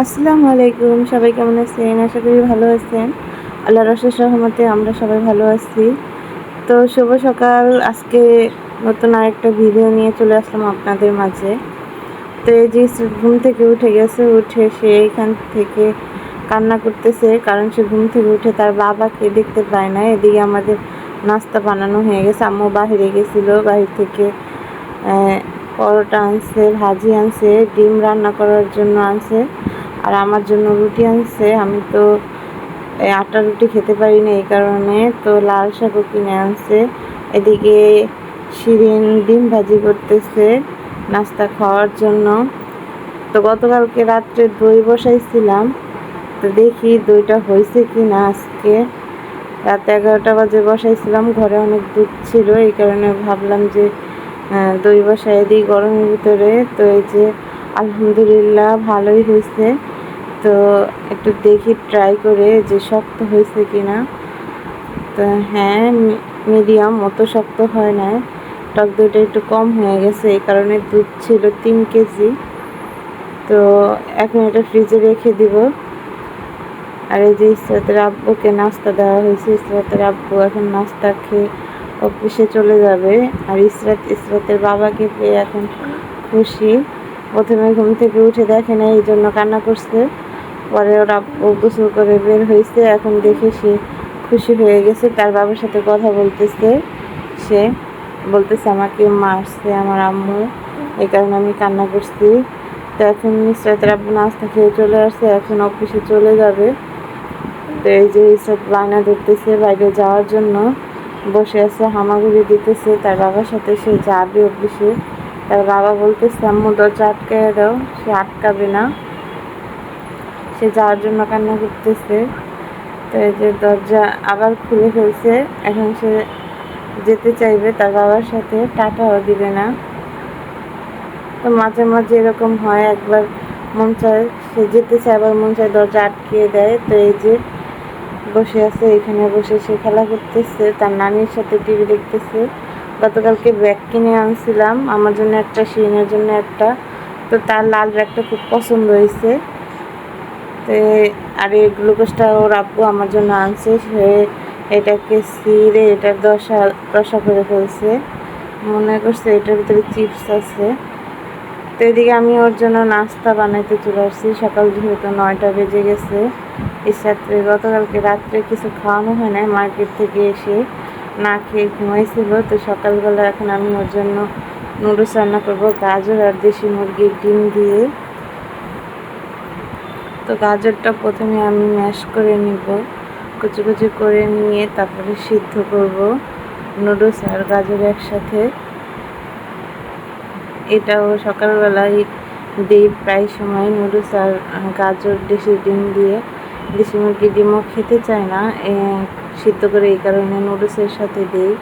আসসালামু আলাইকুম, সবাই কেমন আছেন? আশা করি ভালো আছেন। আল্লাহর অশেষ রহমতে আমরা সবাই ভালো আছি। তো শুভ সকাল। আজকে নতুন আরেকটা ভিডিও নিয়ে চলে আসলাম আপনাদের মাঝে। তো এই যে ঘুম থেকে উঠে গেছে, উঠে সে এইখান থেকে কান্না করতেছে, কারণ সে ঘুম থেকে উঠে তার বাবাকে দেখতে পায় না। এদিকে আমাদের নাস্তা বানানো হয়ে গেছে, আম্মু বাহিরে গেছিলো, বাহির থেকে পরোটা আনছে, ভাজি আনছে, ডিম রান্না করার জন্য আনছে, আর আমার জন্য রুটি আনছে। আমি তো আটা রুটি খেতে পারি না, এই কারণে তো লাল শাকও কিনে আনছে। এদিকে শিরিন ডিম ভাজি করতেছে নাস্তা খাওয়ার জন্য। তো গতকালকে রাত্রে দই বসাইছিলাম, তো দেখি দইটা হয়েছে কি না। আজকে রাত 11টা বাজে বসাইছিলাম, ঘরে অনেক দুধ ছিল, এই কারণে ভাবলাম যে দই বসাই দিই গরমের ভিতরে। তো এই যে আলহামদুলিল্লাহ ভালোই হয়েছে। তো একটু দেখি ট্রাই করে যে শক্ত হয়েছে কি না। তো হ্যাঁ, মিডিয়াম, অত শক্ত হয় না। টক দইটা একটু কম হয়ে গেছে, এই কারণে দুধ ছিল 3 কেজি। তো এখন এটা ফ্রিজে রেখে দিব। আর এই যে ইসরাতের আব্বুকে নাস্তা দেওয়া হয়েছে, ইসরাতের আব্বু এখন নাস্তা খেয়ে অফিসে চলে যাবে। আর ইসরাতের বাবাকে পেয়ে এখন খুশি। প্রথমে ঘুম থেকে উঠে দেখে না, এই জন্য কান্না করছে। পরে ওর আব্বু গোসল করে বের হয়েছে, এখন দেখে সে খুশি হয়ে গেছে। তার বাবার সাথে কথা বলতেছে, সে বলতেছে আমাকে মারছে আমার আম্মু, এই কারণে আমি কান্না করছি। তো এখন ইসরাতের আব্বু নাস্তা খেয়ে চলে আসছে, এখন অফিসে চলে যাবে। তো এই যে ইসরাত বায়না ধরতেছে বাইরে যাওয়ার জন্য, বসে আছে, হামাগুড়ি দিতেছে তার বাবার সাথে। সে যাবে অফিসে, তার বাবা বলতেছে আম্মু দরজা আটকায় দাও, সে আটকাবে না, সে যাওয়ার জন্য কান্না করতেছে। তো এই যে দরজা আবার খুলে ফেলছে, এখন সে যেতে চাইবে তার বাবার সাথে, টাটাও দিবে না। তো মাঝে মাঝে এরকম হয়, একবার মন চায় সে যেতে চায়, আবার মন চায় দরজা আটকিয়ে দেয়। তো এই যে বসে আছে, এখানে বসে সে খেলা করতেছে, তার নানির সাথে টিভি দেখতেছে। গতকালকে ব্যাগ কিনে আনছিলাম, আমার জন্য একটা, শিরিনের জন্য একটা। তো তার লাল ব্যাগটা খুব পছন্দ হয়েছে। তো আর এই গ্লুকোজটা ওর আব্বু আমার জন্য আনছে, সে এটাকে ছিঁড়ে এটার দশা রসা করে ফেলছে, মনে করছে এটার ভিতরে চিপস আছে। তো এদিকে আমি ওর জন্য নাস্তা বানাইতে চলে আসছি, সকাল যেহেতু 9টা বেজে গেছে। রাত্রে গতকালকে রাত্রে কিছু খাওয়ানো হয় না, মার্কেট থেকে এসে না খেয়ে ঘুমাইছিল। তো সকালবেলা এখন আমি ওর জন্য নুডলস রান্না করবো, গাজর আর দেশি মুরগির ডিম দিয়ে। তো গাজরটা প্রথমে আমি ম্যাশ করে নিব, কুচি কুচি করে নিয়ে তারপরে সিদ্ধ করব নুডলস আর গাজর একসাথে। এটাও সকালবেলায় দিই প্রায় সময়, নুডলস আর গাজর দেশি ডিম দিয়ে। দেশি মুরগির ডিমও খেতে চায় না সিদ্ধ করে, এই কারণে নুডলসের সাথে দিই,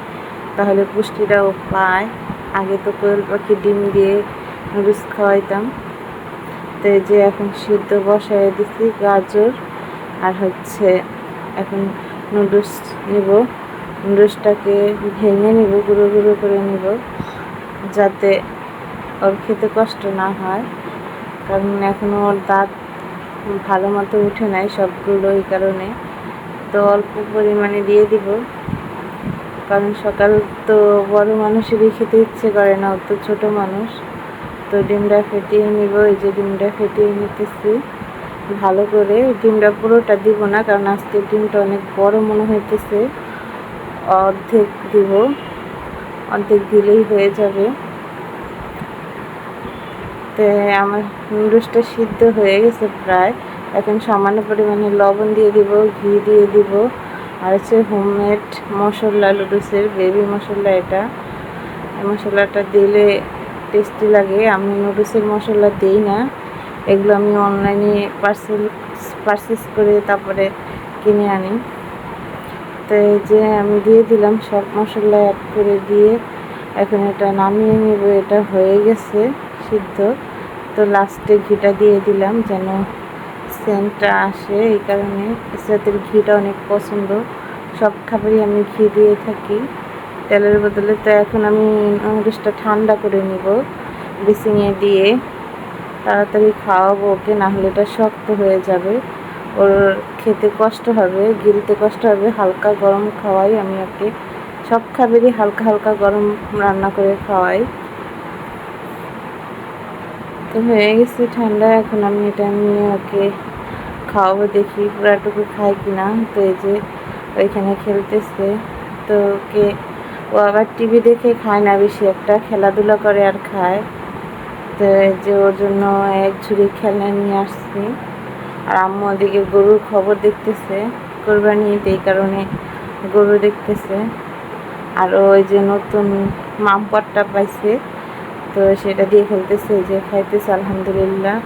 তাহলে পুষ্টিটাও পায়। আগে তো কোয়েল পাখি ডিম দিয়ে নুডলস খাওয়াইতাম। তো এই যে এখন সিদ্ধ বসায় দিচ্ছি গাজর, আর এখন নুডলস নিব। নুডলসটাকে ভেঙে নিব, গুঁড়ো গুঁড়ো করে নিব, যাতে ওর খেতে কষ্ট না হয়, কারণ এখনও ওর দাঁত ভালো মতো উঠে নাই সবগুলো, এই কারণে। তো অল্প পরিমাণে দিয়ে দিব, কারণ সকাল তো বড় মানুষেরই খেতে ইচ্ছে করে না, ও তো ছোটো মানুষ। তো ডিমটা ফেটিয়ে নিব, এই যে ডিমটা ফেটিয়ে নিতেছি ভালো করে। ডিমটা পুরোটা দিব না, কারণ আজকে ডিমটা অনেক বড় মনে হইতেছে, অর্ধেক দিব, অর্ধেক দিলেই হয়ে যাবে। তো আমার নুডলসটা সিদ্ধ হয়ে গেছে প্রায়, এখন সামান্য পরিমাণে লবণ দিয়ে দিব, ঘি দিয়ে দিব, আর হোমমেড মশলা, নুডলসের বেবি মশলা, এটা মশলাটা দিলে টেস্টি লাগে। আমি নুডলসের মশলা দিই না, এগুলো আমি অনলাইনে পারচেস করে তারপরে কিনে আনি। তো এই যে আমি দিয়ে দিলাম সব মশলা অ্যাড করে দিয়ে, এখন এটা নামিয়ে নেব। এটা হয়ে গেছে সিদ্ধ। তো লাস্টে ঘিটা দিয়ে দিলাম যেন সেন্টটা আসে, এই কারণে ইসরাতের ঘিটা অনেক পছন্দ, সব খাবারই আমি ঘি দিয়ে থাকি তেলের বদলে। তো এখন আমি নুডলসটা ঠান্ডা করে নিব ব্লিচিংয়ে দিয়ে। তাড়াতাড়ি খাওয়াবো ওকে, না হলে এটা শক্ত হয়ে যাবে, ওর খেতে কষ্ট হবে, গিলতে কষ্ট হবে। হালকা গরম খাওয়াই আমি ওকে, সব খাবারই হালকা হালকা গরম রান্না করে খাওয়াই। তো হয়ে গেছে ঠান্ডা, এখন আমি এটা নিয়ে ওকে খাওয়াবো, দেখি পুরাটুকু খায় কিনা। তো এই যে ওইখানে খেলতেছে, তো ওকে ও আবার টিভি দেখে খায় না বেশি একটা, খেলাধুলা করে আর খায়। তো এই যে ওর জন্য এক ঝুড়ি খেলনা নিয়ে আসছি। আর আম্মু ওদিকে গরুর খবর দেখতেছে, কোরবানি ঈদ, এই কারণে গরু দেখতেছে। আর ওই যে নতুন মামপটটা পাইছে, তো সেটা দিয়ে খেলতেছে, যে খাইতেছে আলহামদুলিল্লাহ।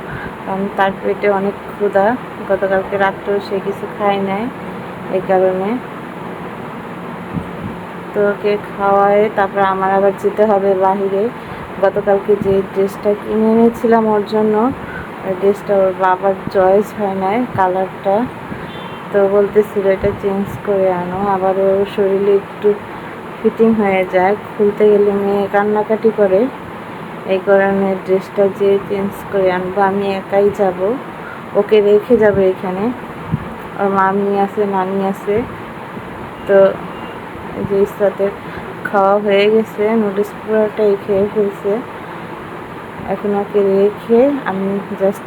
কারণ তার পেটে অনেক ক্ষুধা, গতকালকে রাত্রেও সে কিছু খায় নাই, এই কারণে। তো ওকে খাওয়ায় তারপর আমার আবার যেতে হবে বাহিরে। গতকালকে যে ড্রেসটা কিনে এনেছিলাম ওর জন্য, ওই ড্রেসটা ওর বাবার চয়েস হয় নাই কালারটা, তো বলতেছিল এটা চেঞ্জ করে আনো। আবার ওর শরীরে একটু ফিটিং হয়ে যায়, খুলতে গেলে মেয়ে কান্নাকাটি করে, এই কারণে ড্রেসটা যে চেঞ্জ করে আনবো। আমি একাই যাব, ওকে রেখে যাবে এখানে, ওর মামি আছে, নানি আছে। তো যে সাথে খাওয়া হয়ে গেছে, নুডলস পুরোটাই খেয়ে ফেলছে। এখন ওকে রেখে আমি জাস্ট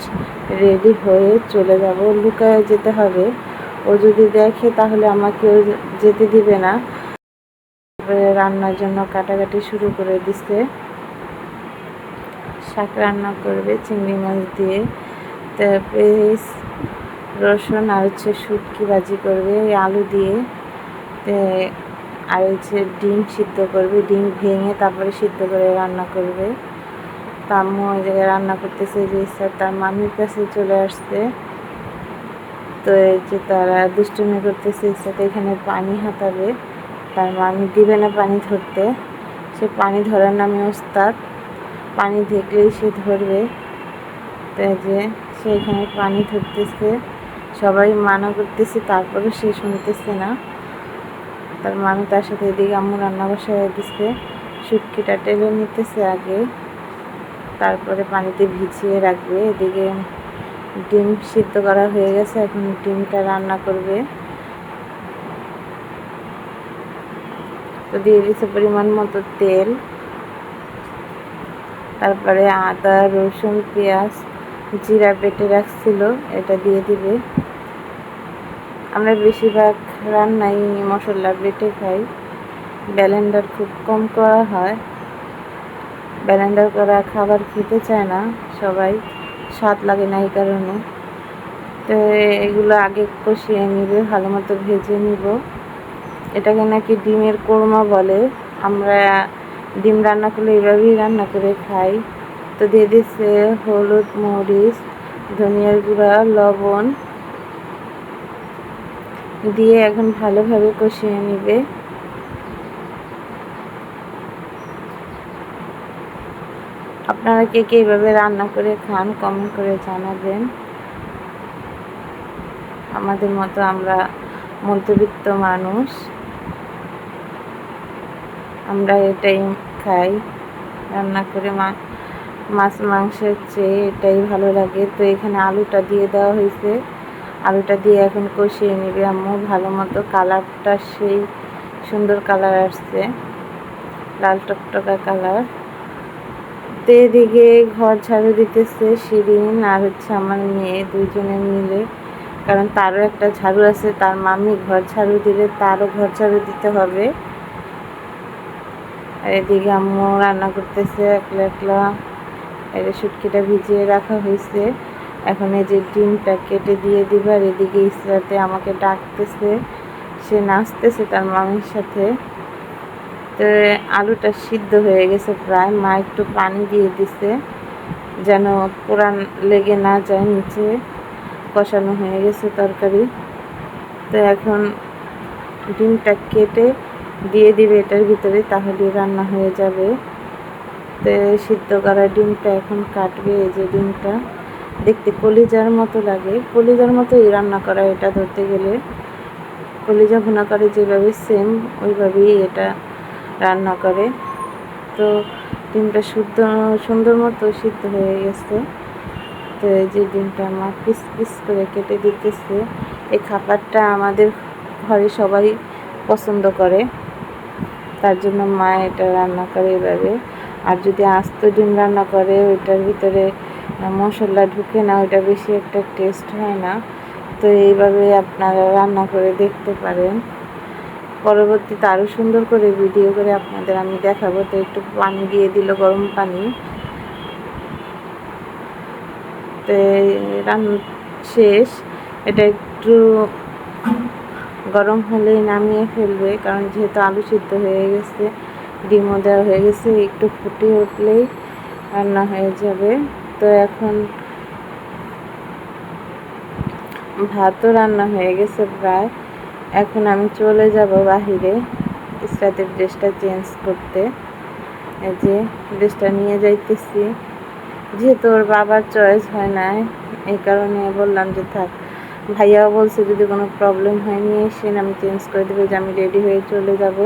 রেডি হয়ে চলে যাব, লুকায় যেতে হবে। ও যদি দেখে তাহলে আমাকেও যেতে দিবে না। রান্নার জন্য কাটাকাটি শুরু করে দিচ্ছে, শাক রান্না করবে চিংড়ি মাছ দিয়ে, পেঁয়াজ রসুন আর হচ্ছে শুটকি ভাজি করবে আলু দিয়ে, আর হচ্ছে ডিম সিদ্ধ করবে, ডিম ভেঙে তারপরে সিদ্ধ করে রান্না করবে। আম্মু ওই জায়গায় রান্না করতেছে, যে স্যার তার মামির কাছে চলে আসছে। তো এই যে তারা দুষ্টুমি করতেছে, সাথে এখানে পানি হাতাবে, তার মামি দিবে না পানি ধরতে, সে পানি ধরার নামে ওস্তাদ, পানি দেখলেই সে ধরবে। তো যে সে এখানে পানি ধরতেছে, সবাই মানা করতেছে, তারপরে সে শুনতেছে না। তার মামি তার সাথে এদিকে আম্মু রান্না বসায় দিচ্ছে, শুটকিটা টেলে নিতেছে আগে, তারপরে পানিতে ভিজিয়ে রাখবে। এদিকে ডিম সিদ্ধ করা হয়ে গেছে, এখন ডিমটা রান্না করবে। তো দিয়ে দিচ্ছে পরিমাণ মতো তেল, তারপরে আদা রসুন পেঁয়াজ জিরা বেটে রাখছিল এটা দিয়ে দিবে। আমরা বেশিরভাগ রান্নাই মশলা বেটে খাই, ব্লেন্ডার খুব কম করা হয়, ব্লেন্ডার করা খাবার খেতে চায় না সবাই, স্বাদ লাগে না এই কারণে। তো এগুলো আগে কষিয়ে নিবে, ভালো মতো ভেজে নিব। এটাকে নাকি ডিমের কোরমা বলে, আমরা ডিম রান্না করলে এইভাবেই রান্না করে খাই। তো দিয়ে দিচ্ছে হলুদ মরিচ ধনিয়ার গুঁড়া লবণ দিয়ে এখন ভালোভাবে কষিয়ে নিবে। আপনারা কে কে এইভাবে রান্না করে খান কমেন্ট করে জানাবেন। আমাদের মতো আমরা মধ্যবিত্ত মানুষ, আমরা এটাই খাই রান্না করে, মাছ মাংসের চেয়ে এটাই ভালো লাগে। তো এখানে আলুটা দিয়ে দেওয়া হয়েছে, আলুটা দিয়ে এখন কষিয়ে নেবে আম্মু ভালো মতো। কালারটা সেই সুন্দর কালার আসছে, লাল টকটকা কালার। তো এদিকে ঘর ঝাড়ু দিতেছে শিরিন আর হচ্ছে আমার মেয়ে, দুইজনে মিলে, কারণ তারও একটা ঝাড়ু আছে, তার মামি ঘর ঝাড়ু দিলে তারও ঘর ঝাড়ু দিতে হবে। আর এদিকে আম্মু রান্না করতেছে একলা একলা, এর শুটকিটা ভিজিয়ে রাখা হয়েছে, এখন এই যে ডিমটা কেটে দিয়ে দিবে। আর এদিকে ইসরাতে আমাকে ডাকতেছে, সে নাচতেছে তার মামির সাথে। তো আলুটা সিদ্ধ হয়ে গেছে প্রায়, মা একটু পানি দিয়ে দিছে যেন পোড়ান লেগে না যায়, নিচে কষানো হয়ে গেছে তরকারি। তো এখন ডিমটা কেটে দিয়ে দিবে এটার ভিতরে, তাহলে রান্না হয়ে যাবে। তো সিদ্ধ করা ডিমটা এখন কাটবে। এই যে ডিমটা দেখতে কলিজার মতো লাগে, কলিজার মতোই রান্না করা, এটা ধরতে গেলে কলিজা ভুনা করে যেভাবে সেম ওইভাবেই এটা রান্না করে। তো ডিমটা সুন্দর মতো সিদ্ধ হয়ে গেছে, তো এই যে ডিমটা মা পিস পিস করে কেটে দিতেছে। এই খাবারটা আমাদের ঘরে সবাই পছন্দ করে, তার জন্য মা এটা রান্না করে এভাবে। আর যদি আস্ত ডিম রান্না করে ওইটার ভিতরে মশলা ঢুকে না, ওইটা বেশি একটা টেস্ট হয় না। তো এইভাবে আপনারা রান্না করে দেখতে পারেন। পরবর্তীতে আরও সুন্দর করে ভিডিও করে আপনাদের আমি দেখাবো। তো একটু পানি দিয়ে দিল, গরম পানি। তো রান্না শেষ। এটা একটু গরম হলেই নামিয়ে ফেলবে, কারণ যেহেতু আলু সিদ্ধ হয়ে গেছে, ডিমও দেওয়া হয়ে গেছে, একটু ফুটে উঠলেই রান্না হয়ে যাবে। তো এখন ভাতও রান্না হয়ে গেছে প্রায়। এখন আমি চলে যাব বাহিরে ইসরাতের ড্রেসটা চেঞ্জ করতে। এই যে ড্রেসটা নিয়ে যাইতেছি, যেহেতু ওর বাবার চয়েস হয় নাই, এই কারণে বললাম যে থাক। ভাইয়াও বলছে যদি কোনো প্রবলেম হয় নিয়ে এসেন, আমি চেঞ্জ করে দেবো। যে আমি রেডি হয়ে চলে যাব,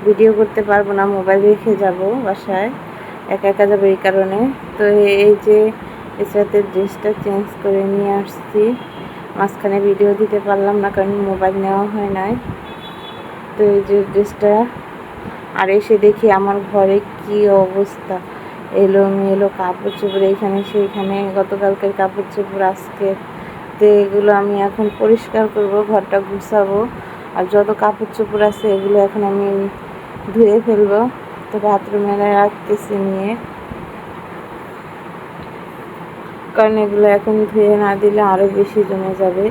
ভিডিও করতে পারবো না, মোবাইল রেখে যাব বাসায়, একা একা যাবো এই কারণে। তো এই যে ইসরাতের ড্রেসটা চেঞ্জ করে নিয়ে আসছি। মাঝখানে ভিডিও দিতে পারলাম না, কারণ মোবাইল নেওয়া হয় নাই। তো এই যে ড্রেসটা, আর এসে দেখি আমার ঘরে কি অবস্থা, এলোমেলো কাপড় চোপড়, এইখানে সেইখানে, গতকালকের কাপড় চোপড় আজকে। তো এগুলো আমি এখন পরিষ্কার করব, ঘরটা গুছাবো। আর যত কাপড় চোপড় আছে এগুলো এখন আমি ধুয়ে ফেলবো। তো বাথরুমে রাখতেছি নিয়ে, কারণ এগুলো এখন ধুয়ে না দিলে আরও বেশি জমে যাবে।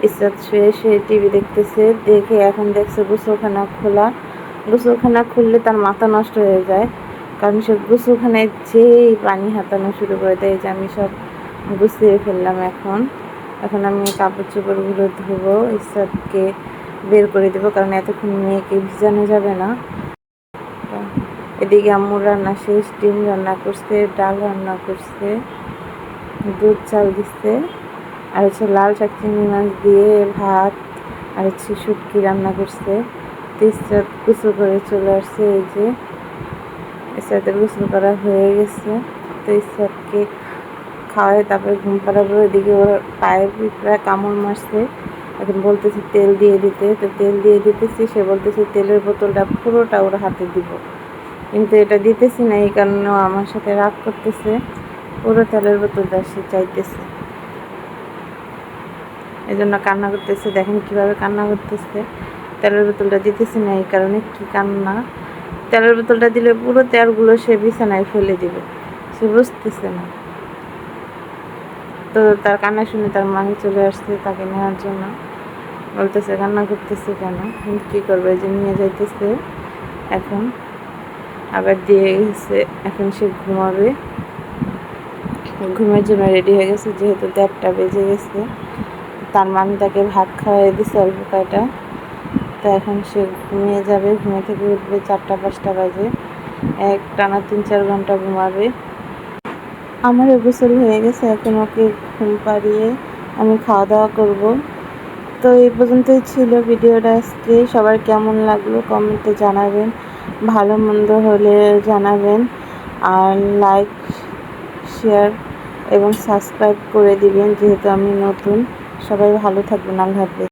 ইসরাত শুয়ে শুয়ে টিভি দেখতেছে, দেখে এখন দেখছে গোসলখানা খোলা। গোসলখানা খুললে তার মাথা নষ্ট হয়ে যায়, কারণ সে গোসলখানায় যেই পানি হাতানো শুরু করে দেয়। যে আমি সব গুছিয়ে ফেললাম। এখন আমি কাপড় চোপড়গুলো ধুবো, ইসরাতকে বের করে দেবো, কারণ এতক্ষণ মেয়েকে ভিজানো যাবে না। এদিকে আম্মুর রান্না শেষ, ডিম রান্না করছে, ডাল রান্না করছে, দুধ চাল দিচ্ছে, আর হচ্ছে লাল শাক চিংড়ি মাছ দিয়ে ভাত, আর হচ্ছে শুটকি রান্না করছে। ইসরাত গোসল করে চলে আসছে। এই যে ইসরাতের গোসল করা হয়ে গেছে। তো ইসরাতকে খাওয়াই তারপরে ঘুম পাড়াবো। এদিকে ওর পায়ের প্রায় কামড় মারছে, এখন বলতেছি তেল দিয়ে দিতে। তো তেল দিয়ে দিতেছি, সে বলতেছে তেলের বোতলটা পুরোটা ওর হাতে দিব, কিন্তু এটা দিতেছি না, এই কারণেও আমার সাথে রাগ করতেছে। পুরো তেলের বোতলটা সে চাইতেছে, এই জন্য কান্না করতেছে। দেখেন কীভাবে কান্না করতেছে। তেলের বোতলটা দিতেছি না এই কারণে। কি কান্না! তেলের বোতলটা দিলে পুরো তেলগুলো সে বিছানায় ফেলে দিবে, সে বুঝতেছে না। তো তার কান্না শুনে তার মামি চলে আসছে তাকে নেওয়ার জন্য। বলতেছে কান্না করতেছে কেন, কিন্তু কী করবে, যে নিয়ে যাইতেছে। এখন আবার দিয়ে গেছে, এখন সে ঘুমাবে। ঘুমের জন্য রেডি হয়ে গেছে, যেহেতু 1:30 বেজে গেছে। তার মামি তাকে ভাত খাওয়াই দিছে অল্প কয়টা। তো এখন সে ঘুমিয়ে যাবে, ঘুমে থেকে উঠবে 4টা-5টা বাজে, টানা 3-4 ঘন্টা ঘুমাবে। আমারও গোসল হয়ে গেছে, এখন ওকে ঘুম পাড়িয়ে আমি খাওয়া দাওয়া করব। তো এই পর্যন্তই ছিল ভিডিওটা আজকে। সবার কেমন লাগলো কমেন্টে জানাবেন, ভালো মন্দ হলে জানাবেন, আর লাইক, শেয়ার এবং সাবস্ক্রাইব করে দিবেন, যেহেতু আমি নতুন। সবাই ভালো থাকবেন, আল্লাহ হাফেজ।